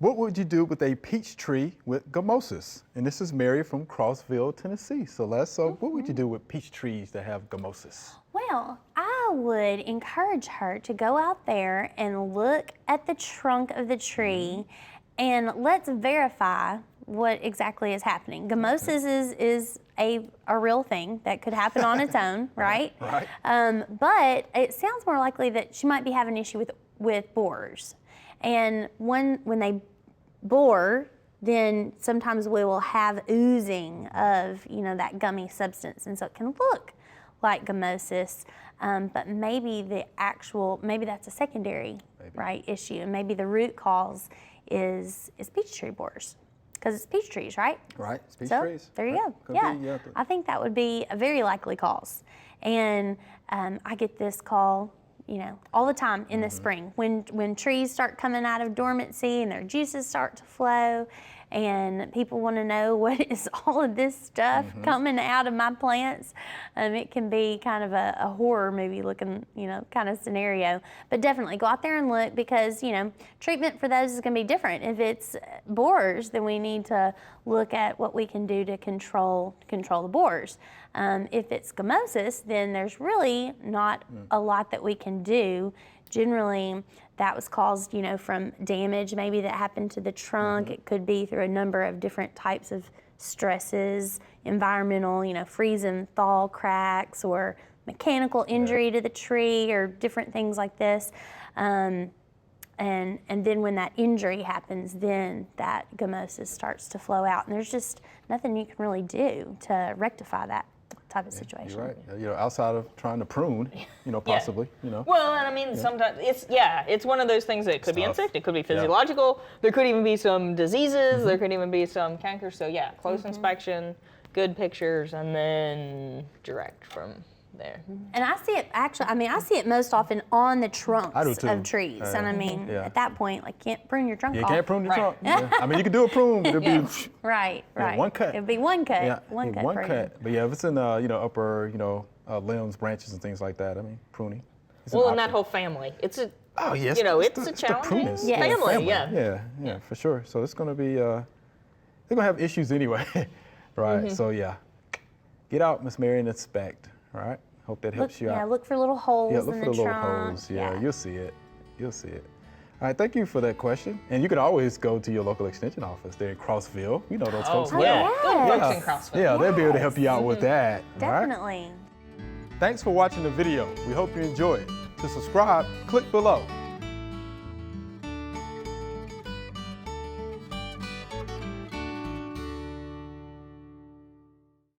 What would you do with a peach tree with gummosis? And this is Mary from Crossville, Tennessee. Celeste, so what would you do with peach trees that have gummosis? Well, I would encourage her to go out there and look at the trunk of the tree and let's verify what exactly is happening. Gummosis is a real thing that could happen on its own, right? Right. But it sounds more likely that she might be having an issue with borers. And when they bore, then sometimes we will have oozing of, that gummy substance. And so it can look like gummosis, but maybe that's a secondary right issue. And maybe the root cause is peach tree borers. Because it's peach trees, right? Right, it's peach so, trees. There you go. Yeah, I think that would be a very likely cause. And I get this call, all the time in the spring when trees start coming out of dormancy and their juices start to flow, and people want to know what is all of this stuff coming out of my plants. It can be kind of a horror movie looking, kind of scenario. But definitely go out there and look, because, treatment for those is going to be different. If it's borers, then we need to look at what we can do to control the borers. If it's gummosis, then there's really not a lot that we can do. Generally, that was caused, from damage maybe that happened to the trunk. It could be through a number of different types of stresses, environmental, freeze and thaw cracks, or mechanical injury to the tree, or different things like this. And then when that injury happens, then that gummosis starts to flow out, and there's just nothing you can really do to rectify that type of situation. You're right. Outside of trying to prune, possibly, Well, and I mean, sometimes it's one of those things that could be insect, it could be physiological, there could even be some diseases, there could even be some canker. So yeah, close inspection, good pictures, and then direct from there. And I see it I see it most often on the trunks of trees. And at that point, can't prune your trunk off. You can't prune your trunk. You can do a prune, but it'll be right. one cut. It'd be one cut. Yeah, one cut. But yeah, if it's in upper, limbs, branches, and things like that, pruning. Well, in that whole family, it's a it's a challenging family. Yeah, for sure. So it's going to be they're going to have issues anyway, right? So yeah, get out, Miss Mary, and inspect. All right. Hope that helps you out. Yeah, look for little holes look in for the the trunk. little holes. Yeah, you'll see it. You'll see it. All right, thank you for that question. And you can always go to your local extension office there in Crossville. You know those folks well. Yeah, good folks in Crossville. Yeah, they'll be able to help you out with that. Definitely. All right? Thanks for watching the video. We hope you enjoyed. To subscribe, click below.